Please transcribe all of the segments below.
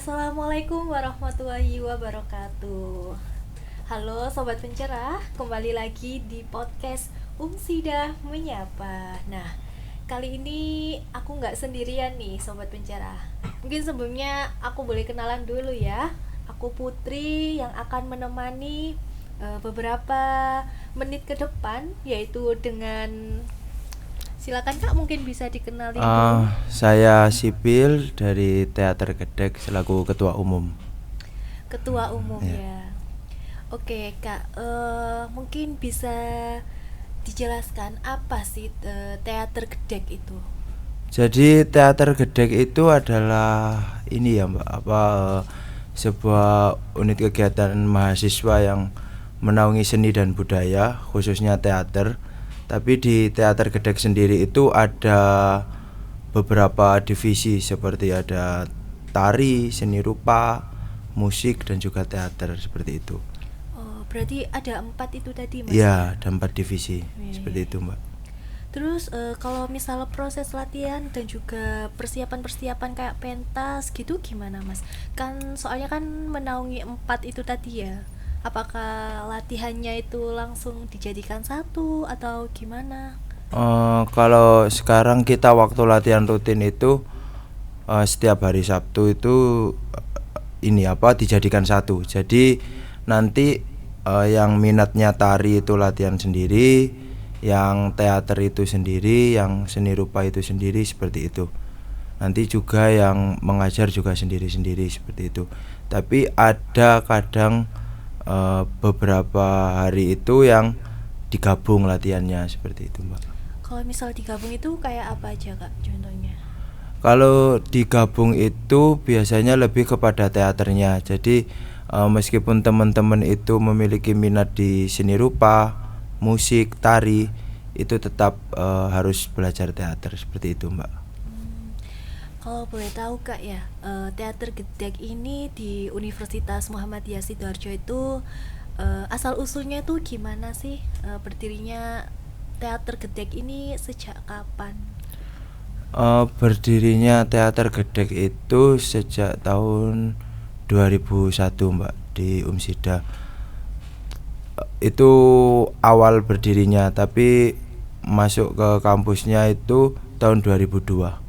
Assalamualaikum warahmatullahi wabarakatuh. Halo Sobat Pencerah, kembali lagi di podcast Umsidah Menyapa. Nah, kali ini aku nggak sendirian nih Sobat Pencerah. Mungkin sebelumnya aku boleh kenalan dulu ya. Aku Putri yang akan menemani beberapa menit ke depan, yaitu dengan, silakan Kak, mungkin bisa dikenalin dulu. Saya Sipil dari Teater Gedek selaku Ketua Umum. Ketua umum Ya. ya. Oke Kak, mungkin bisa dijelaskan apa sih teater gedek itu? Jadi Teater Gedek itu adalah ini ya Mbak, sebuah unit kegiatan mahasiswa yang menaungi seni dan budaya, khususnya teater. Tapi di Teater Gedek sendiri itu ada beberapa divisi seperti ada tari, seni rupa, musik dan juga teater seperti itu. Oh, berarti ada 4 itu tadi Mas? Iya, ada 4 divisi Iya, seperti iya. itu Mbak. Terus kalau misalnya proses latihan dan juga persiapan-persiapan kayak pentas gitu gimana Mas? Kan soalnya kan menaungi 4 itu tadi ya. Apakah latihannya itu langsung dijadikan satu atau gimana? Kalau sekarang kita waktu latihan rutin itu setiap hari Sabtu itu dijadikan satu. Jadi nanti yang minatnya tari itu latihan sendiri, yang teater itu sendiri, yang seni rupa itu sendiri seperti itu. Nanti juga yang mengajar juga sendiri-sendiri seperti itu. Tapi ada kadang beberapa hari itu yang digabung latihannya seperti itu, Mbak. Kalau misal digabung itu kayak apa aja Kak contohnya? Kalau digabung itu biasanya lebih kepada teaternya. Jadi meskipun teman-teman itu memiliki minat di seni rupa, musik, tari, itu tetap harus belajar teater seperti itu, Mbak. Kalau boleh tahu Kak ya, teater gedek ini di Universitas Muhammadiyah Sidoarjo itu asal usulnya tuh gimana sih, berdirinya teater gedek ini sejak kapan? Berdirinya teater Gedek itu sejak tahun 2001, Mbak, di Umsida. Itu awal berdirinya, tapi masuk ke kampusnya itu tahun 2002.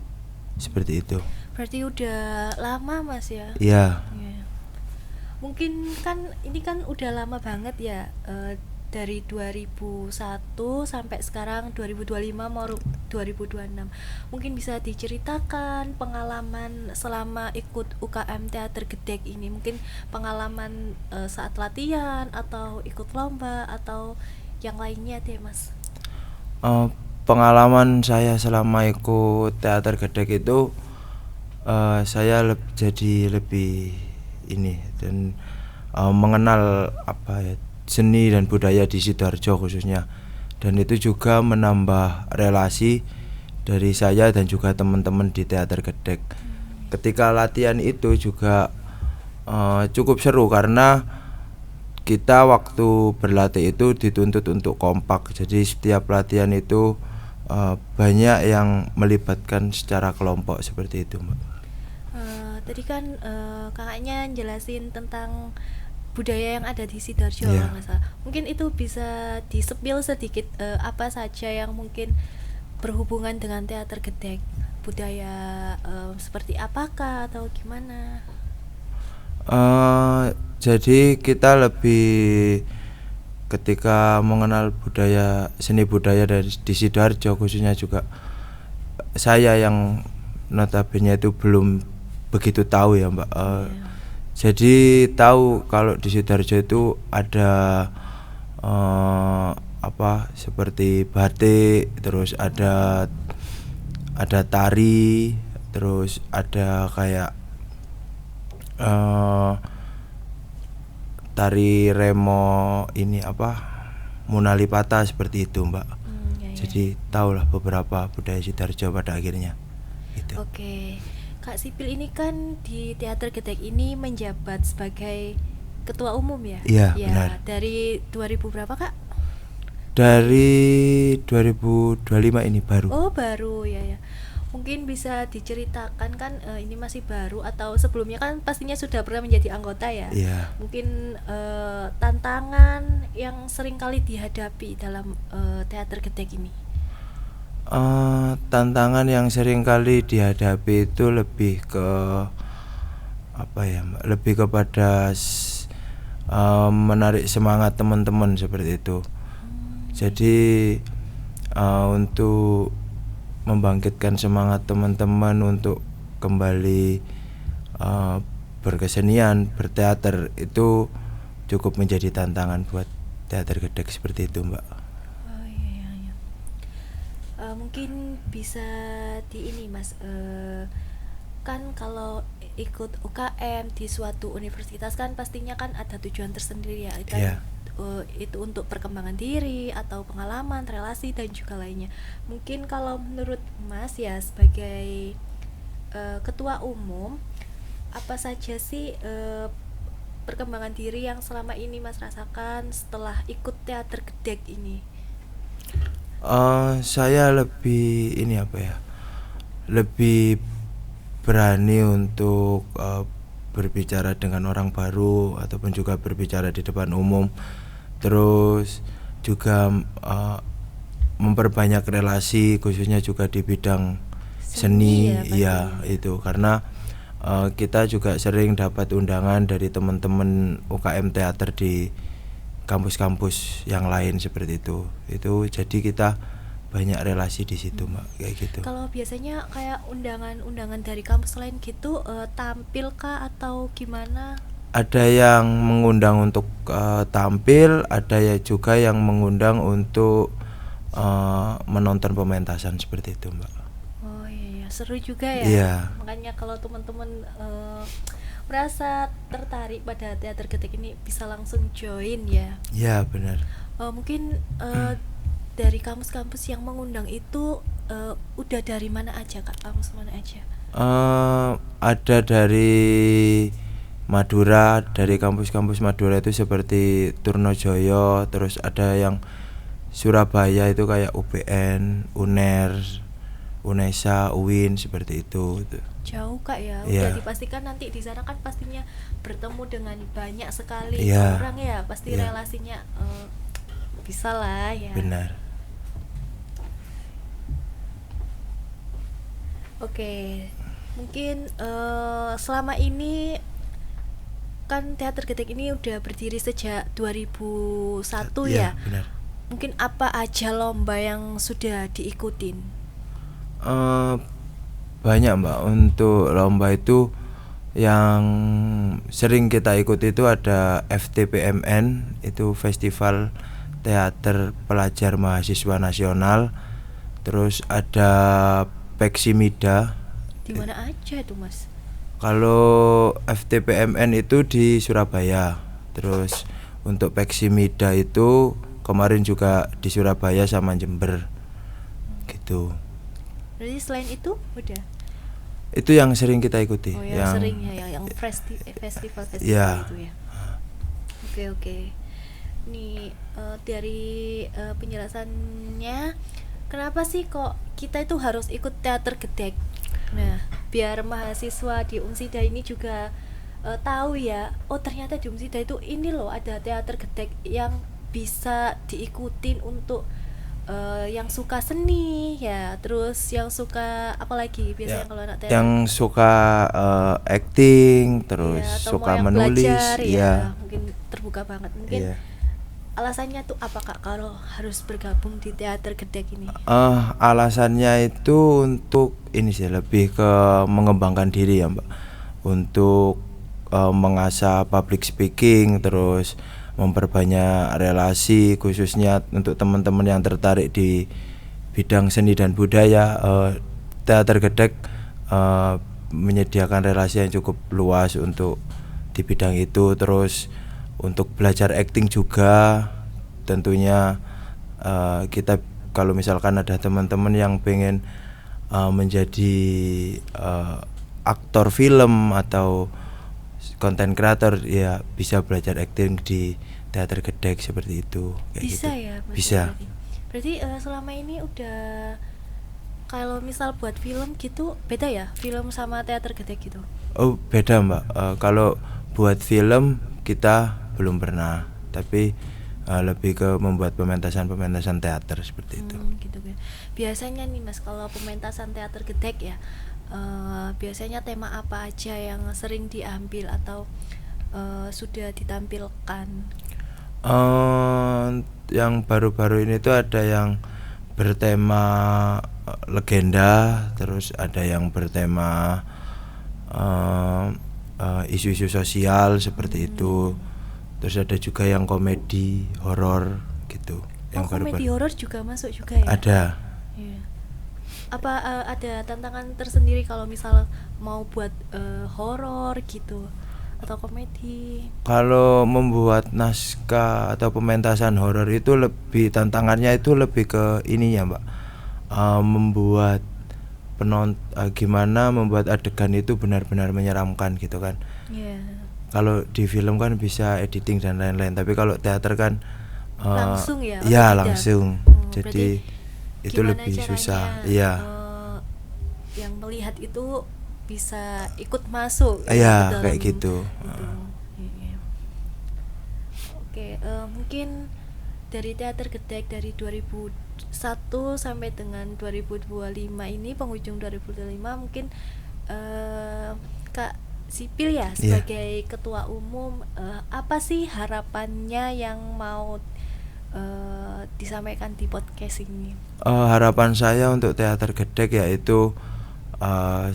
Seperti itu. Berarti udah lama Mas ya? Iya. Iya. Mungkin kan ini kan udah lama banget ya, dari 2001 sampai sekarang 2025 mau 2026. Mungkin bisa diceritakan pengalaman selama ikut UKM Teater Gedek ini. Mungkin pengalaman saat latihan atau ikut lomba atau yang lainnya deh, Mas. Eh, Pengalaman saya selama ikut teater Gedek itu jadi lebih ini dan mengenal seni dan budaya di Sidoarjo khususnya, dan itu juga menambah relasi dari saya dan juga teman-teman di teater Gedek. Ketika latihan itu juga cukup seru karena kita waktu berlatih itu dituntut untuk kompak. Jadi setiap latihan itu banyak yang melibatkan secara kelompok seperti itu, Mbak. Tadi kan kakaknya jelasin tentang budaya yang ada di Sidoarjo, Iya. nggak salah. Mungkin itu bisa di-spill sedikit, apa saja yang mungkin berhubungan dengan teater gedek, budaya seperti apakah atau gimana? Jadi kita lebih ketika mengenal seni budaya dari di Sidoarjo khususnya, juga saya yang notabene itu belum begitu tahu ya, Mbak. Jadi tahu kalau di Sidoarjo itu ada seperti batik, terus ada tari, terus ada kayak eh, tari remo Munalipata seperti itu, Mbak. Ya, ya. Jadi tahulah beberapa budaya Sidoarjo pada akhirnya itu. Oke, Kak Sipil ini kan di teater gedek ini menjabat sebagai ketua umum ya? Iya, Ya, benar. dari 2000 berapa Kak? Dari 2025 ini baru. Oh baru ya ya. Mungkin bisa diceritakan kan, ini masih baru atau sebelumnya kan pastinya sudah pernah menjadi anggota ya. Iya. Mungkin tantangan yang sering kali dihadapi dalam teater gedek ini. Tantangan yang sering kali dihadapi itu lebih ke apa ya, Mbak? Lebih kepada menarik semangat teman-teman seperti itu. Jadi untuk membangkitkan semangat teman-teman untuk kembali berkesenian, berteater itu cukup menjadi tantangan buat teater gedek seperti itu, Mbak. Oh iya, iya. Mungkin bisa di ini Mas, kan kalau ikut UKM di suatu universitas kan pastinya kan ada tujuan tersendiri ya, kan Iya. itu untuk perkembangan diri atau pengalaman, relasi dan juga lainnya. Mungkin kalau menurut Mas ya sebagai ketua umum, apa saja sih perkembangan diri yang selama ini Mas rasakan setelah ikut teater gedek ini? Saya lebih ini apa ya, lebih berani untuk berbicara dengan orang baru ataupun juga berbicara di depan umum, terus juga memperbanyak relasi khususnya juga di bidang Seni seni, ya, ya itu karena kita juga sering dapat undangan dari teman-teman UKM teater di kampus-kampus yang lain seperti itu jadi kita banyak relasi di situ, Mbak, kayak gitu. Kalau biasanya kayak undangan-undangan dari kampus lain gitu, tampil kah atau gimana? Ada yang mengundang untuk tampil, ada ya juga yang mengundang untuk menonton pementasan seperti itu, Mbak. Oh iya, seru juga ya. Iya. Makanya kalau teman-teman merasa tertarik pada teater gedek ini bisa langsung join ya. Ya benar. Mungkin dari kampus-kampus yang mengundang itu udah dari mana aja Kak? Kampus mana aja? Ada dari Madura, dari kampus-kampus Madura itu seperti Trunojoyo, terus ada yang Surabaya itu kayak UPN, UNER, UNESA, UIN seperti itu. Jauh Kak ya. Iya. Udah dipastikan nanti di sana kan pastinya bertemu dengan banyak sekali Iya. orang ya. Pasti Iya. relasinya bisa lah ya. Benar. Oke, mungkin selama ini kan teater gedek ini udah berdiri sejak 2001 ya. Benar. Mungkin apa aja lomba yang sudah diikutin? Banyak, Mbak. Untuk lomba itu yang sering kita ikuti itu ada FTPMN, itu Festival Teater Pelajar Mahasiswa Nasional. Terus ada Peksimida. Di mana aja tuh Mas? Kalau FTPMN itu di Surabaya. Terus untuk Peksimida itu kemarin juga di Surabaya sama Jember. Gitu. Berarti selain itu udah? Itu yang sering kita ikuti. Oh yang sering ya, yang festival Ya. itu ya. Oke. Nih dari penjelasannya, kenapa sih kok kita itu harus ikut teater gedek? Nah, biar mahasiswa di Unsida ini juga tahu ya, oh ternyata di Unsida itu ini loh ada teater gedek yang bisa diikutin untuk yang suka seni ya, terus yang suka apalagi biasanya Ya, kalau anak teater yang suka acting, terus ya, atau suka mau yang menulis, belajar, ya ya. mungkin terbuka banget. Mungkin Iya. alasannya tuh apa Kak kalau harus bergabung di teater gedek ini? Alasannya itu untuk ini sih, lebih ke mengembangkan diri ya, Mbak. Untuk mengasah public speaking, terus memperbanyak relasi khususnya untuk teman-teman yang tertarik di bidang seni dan budaya. Teater gedek menyediakan relasi yang cukup luas untuk di bidang itu. Terus untuk belajar acting juga tentunya kita kalau misalkan ada teman-teman yang pengen menjadi aktor film atau konten kreator ya bisa belajar acting di teater gedek seperti itu kayak Bisa gitu. ya Mas? Bisa. Berarti selama ini udah Kalau misal buat film gitu beda ya, film sama teater gede gitu. Oh beda Mbak. Kalau buat film kita belum pernah, tapi lebih ke membuat pementasan teater seperti itu. Gitu kan. Biasanya nih Mas, kalau pementasan teater gedek ya, biasanya tema apa aja yang sering diambil atau sudah ditampilkan? Yang baru-baru ini tuh ada yang bertema legenda, terus ada yang bertema isu-isu sosial seperti itu. Terus ada juga yang komedi, horor gitu. Yang komedi baru-baru. horor juga masuk juga ya? Ada. Iya. Apa ada tantangan tersendiri kalau misal mau buat horor gitu atau komedi? Kalau membuat naskah atau pementasan horor itu tantangannya itu lebih ke ini ya Mbak, membuat gimana membuat adegan itu benar-benar menyeramkan gitu kan. Yeah. Kalau di film kan bisa editing dan lain-lain, tapi kalau teater kan langsung ya? Ya langsung. Jadi itu lebih caranya, susah. Iya. Yang melihat itu bisa ikut masuk Iya, kayak gitu. Iya. Oke, mungkin dari teater gedek dari 2001 sampai dengan 2025 ini, penghujung 2025 mungkin Kak Sipil ya sebagai ketua umum, apa sih harapannya yang mau disampaikan di podcast ini? Harapan saya untuk teater gedek yaitu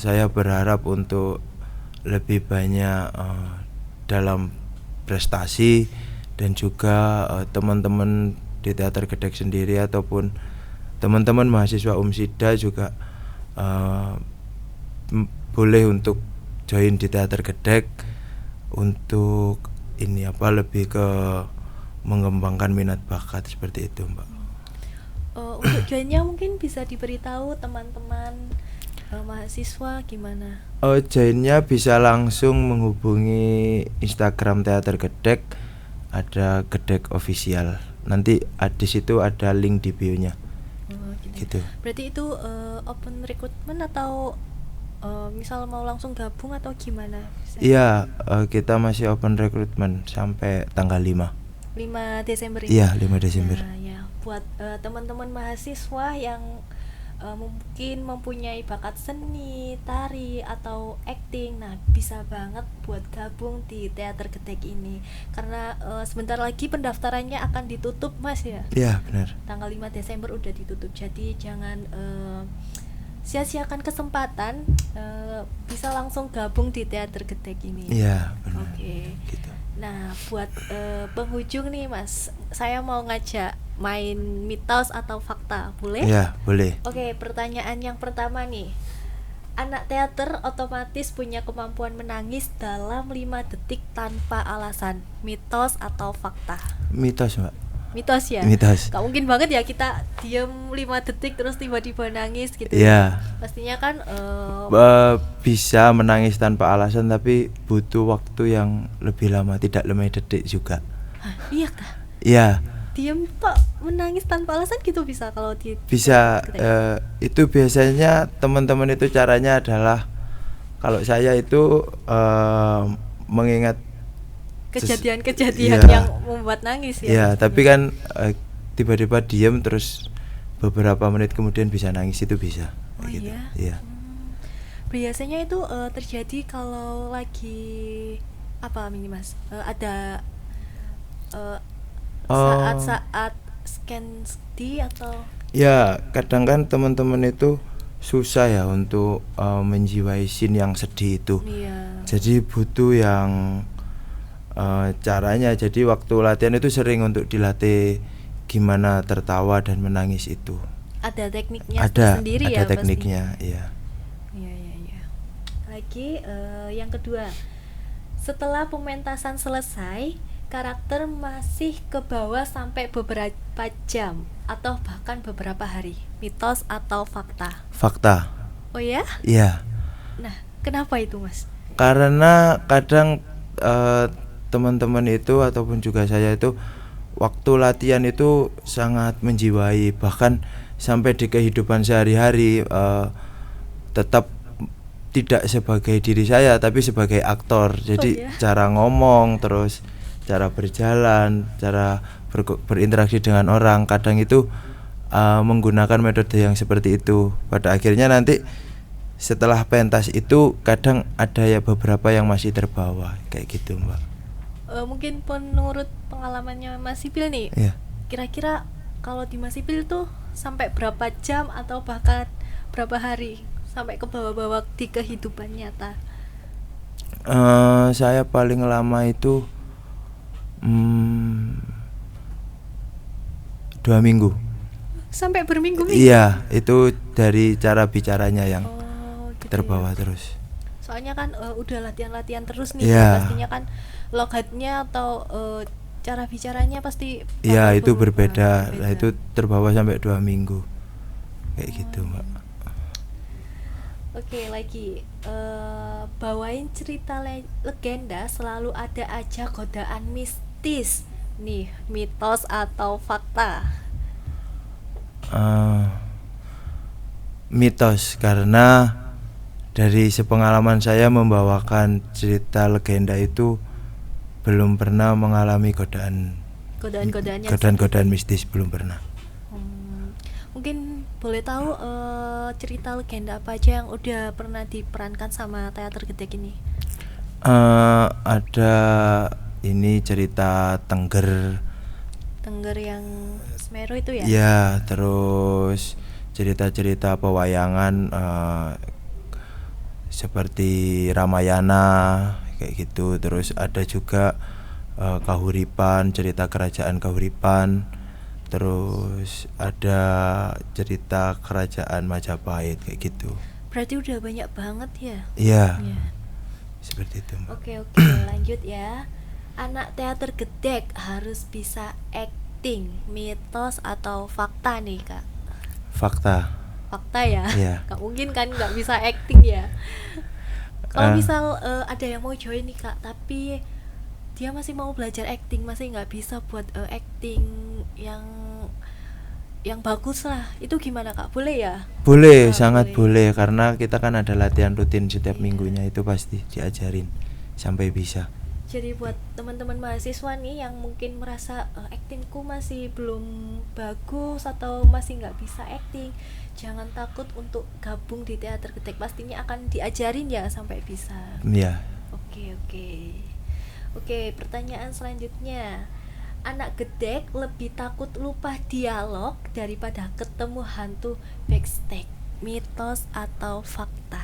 saya berharap untuk lebih banyak dalam prestasi, dan juga teman-teman di teater gedek sendiri ataupun teman-teman mahasiswa Umsida juga boleh untuk join di teater gedek untuk ini lebih ke mengembangkan minat bakat seperti itu Mbak. Untuk joinnya mungkin bisa diberitahu teman-teman mahasiswa gimana? Joinnya bisa langsung menghubungi Instagram teater gedek, ada gedek official. Nanti di situ ada link di bio-nya. Gitu. Berarti itu open recruitment atau misal mau langsung gabung atau gimana? Iya, kita masih open recruitment sampai tanggal 5 Desember ini. Iya, 5 Desember. Nah, ya, buat teman-teman mahasiswa yang mungkin mempunyai bakat seni, tari atau acting, nah bisa banget buat gabung di teater gedek ini, karena sebentar lagi pendaftarannya akan ditutup Mas ya. Iya benar. Tanggal 5 Desember udah ditutup, jadi jangan sia-siakan kesempatan, bisa langsung gabung di teater gedek ini. Iya benar. Oke. Gitu. Nah buat penghujung nih Mas, saya mau ngajak main mitos atau fakta, boleh? Iya, boleh. Oke, pertanyaan yang pertama nih. Anak teater otomatis punya kemampuan menangis dalam 5 detik tanpa alasan. Mitos atau fakta? Mitos, Mbak. Mitos ya? Mitos. Gak mungkin banget ya kita diem 5 detik terus tiba-tiba nangis gitu. Iya. Pastinya kan bisa menangis tanpa alasan, tapi butuh waktu yang lebih lama, tidak 5 detik juga. Hah, iya kah? Iya. Diem tok menangis tanpa alasan gitu bisa kalau bisa itu biasanya teman-teman itu caranya adalah, kalau saya itu mengingat kejadian-kejadian yang membuat nangis ya. Iya, tapi kan tiba-tiba diem terus beberapa menit kemudian bisa nangis, itu bisa. Oh gitu. iya. Iya. Biasanya itu terjadi kalau lagi apa ini Mas? Ada saat-saat scan di atau? Ya, kadang kan teman-teman itu susah ya untuk menjiwai scene yang sedih itu. Iya. Jadi butuh yang caranya. Jadi waktu latihan itu sering untuk dilatih gimana tertawa dan menangis itu. Ada tekniknya sendiri ya? Ada tekniknya, iya. Iya. Lagi yang kedua, setelah pementasan selesai, karakter masih ke bawah sampai beberapa jam atau bahkan beberapa hari. Mitos atau fakta? Fakta. Oh ya? Iya. Nah, kenapa itu Mas? Karena kadang teman-teman itu ataupun juga saya itu waktu latihan itu sangat menjiwai, bahkan sampai di kehidupan sehari-hari tetap tidak sebagai diri saya tapi sebagai aktor. Jadi cara ngomong, terus cara berjalan, cara berinteraksi dengan orang, kadang itu menggunakan metode yang seperti itu. Pada akhirnya nanti setelah pentas itu kadang ada ya beberapa yang masih terbawa kayak gitu, Mbak. Mungkin menurut pengalamannya Mas Sipil nih, kira-kira kalau di Mas Sipil tuh sampai berapa jam atau bahkan berapa hari sampai ke bawah-bawah di kehidupan nyata? Saya paling lama itu 2 minggu. Sampai berminggu-minggu? Iya, itu dari cara bicaranya yang terbawa terus. Soalnya kan udah latihan-latihan terus nih, pastinya kan logatnya atau cara bicaranya pasti itu berbeda. Nah, itu terbawa sampai 2 minggu kayak gitu, Mbak. Oke, lagi bawain cerita legenda selalu ada aja godaan mistis nih, mitos atau fakta? Mitos, karena dari sepengalaman saya membawakan cerita legenda itu belum pernah mengalami godaan mistis, belum pernah. Mungkin boleh tahu cerita legenda apa aja yang udah pernah diperankan sama teater Gedek ini? Ada ini cerita Tengger yang Semeru itu ya? Iya, terus cerita-cerita pewayangan seperti Ramayana kayak gitu. Terus ada juga Kahuripan, cerita kerajaan Kahuripan. Terus ada cerita kerajaan Majapahit kayak gitu. Berarti udah banyak banget ya? Iya. Seperti itu, Mbak. Oke, lanjut ya. Anak teater Gedek harus bisa acting, mitos atau fakta nih, Kak? Fakta ya? Iya. Gak mungkin kan gak bisa acting ya. Kalau misal ada yang mau join nih, Kak, tapi dia masih mau belajar acting, masih gak bisa buat acting yang bagus lah, itu gimana, Kak? Boleh ya? Boleh, sangat boleh, karena kita kan ada latihan rutin setiap minggunya, itu pasti diajarin sampai bisa. Jadi buat teman-teman mahasiswa nih yang mungkin merasa actingku masih belum bagus atau masih nggak bisa acting, jangan takut untuk gabung di teater Gedek, pastinya akan diajarin ya sampai bisa. Iya. Oke, pertanyaan selanjutnya. Anak Gedek lebih takut lupa dialog daripada ketemu hantu backstage, mitos atau fakta?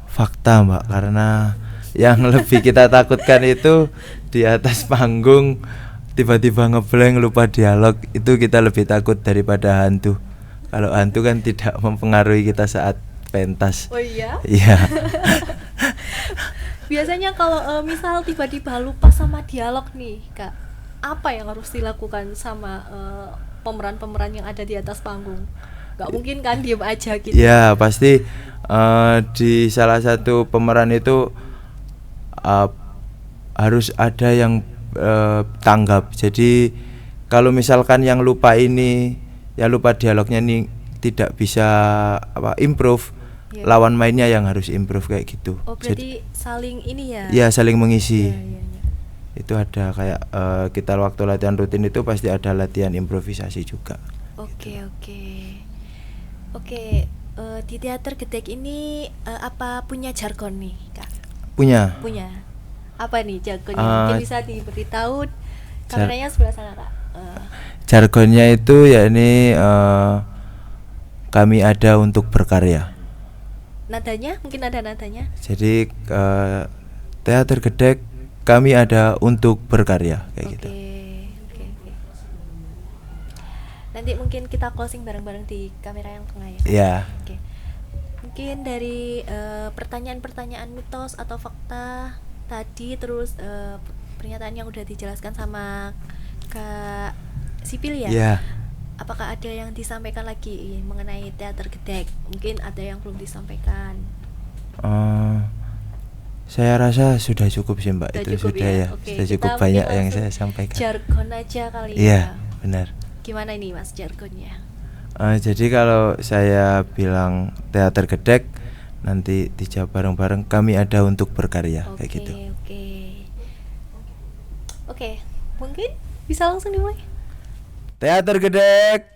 Fakta, Mbak, karena yang lebih kita takutkan itu di atas panggung tiba-tiba ngeblank lupa dialog, itu kita lebih takut daripada hantu. Kalau hantu kan tidak mempengaruhi kita saat pentas. Oh iya? Iya. Biasanya kalau misal tiba-tiba lupa sama dialog nih, Kak, apa yang harus dilakukan sama pemeran-pemeran yang ada di atas panggung? Gak mungkin kan diem aja gitu. Ya pasti di salah satu pemeran itu harus ada yang tanggap. Jadi kalau misalkan yang lupa ini, ya lupa dialognya nih tidak bisa improve, lawan mainnya yang harus improve kayak gitu. Oh, berarti saling ini ya? Ya, saling mengisi. Itu ada kayak kita waktu latihan rutin itu pasti ada latihan improvisasi juga. Oke, di teater Gedek ini apa punya jargon nih, Kak? Punya. Apa nih jargonnya? Mungkin bisa diberitahu, kameranya sebelah sana, Kak. Jargonnya itu yakni kami ada untuk berkarya. Nadanya? Mungkin ada nadanya? Jadi teater Gedek kami ada untuk berkarya kayak gitu. Oke. Nanti mungkin kita closing bareng-bareng di kamera yang tengah ya. Iya. Oke. Mungkin dari pertanyaan-pertanyaan mitos atau fakta tadi, terus pernyataan yang udah dijelaskan sama Kak Sipil ya. Iya. Apakah ada yang disampaikan lagi mengenai teater Gedek? Mungkin ada yang belum disampaikan. Saya rasa sudah cukup sih, Mbak. Itu sudah ya. Oke, sudah cukup banyak yang saya sampaikan. Jargon aja kali ya. Iya, benar. Gimana ini Mas jargonnya? Jadi kalau saya bilang teater gedek, nanti dijawab bareng-bareng, kami ada untuk berkarya, kayak gitu. Oke, mungkin bisa langsung dimulai. Teater gedek,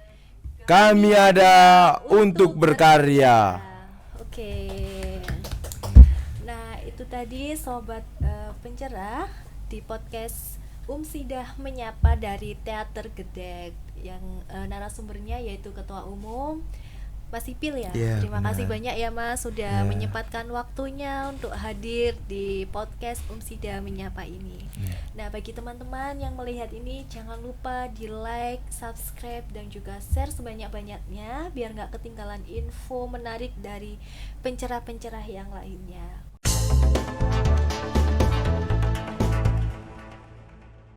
kami ada untuk berkarya. Oke. Nah, itu tadi sobat pencerah di podcast Sidah Menyapa dari Teater Gedek yang narasumbernya yaitu Ketua Umum Mas Ipil ya. Terima kasih banyak ya Mas sudah menyempatkan waktunya untuk hadir di podcast Sidah Menyapa ini. Nah, bagi teman-teman yang melihat ini jangan lupa di like, subscribe dan juga share sebanyak-banyaknya biar nggak ketinggalan info menarik dari pencerah-pencerah yang lainnya.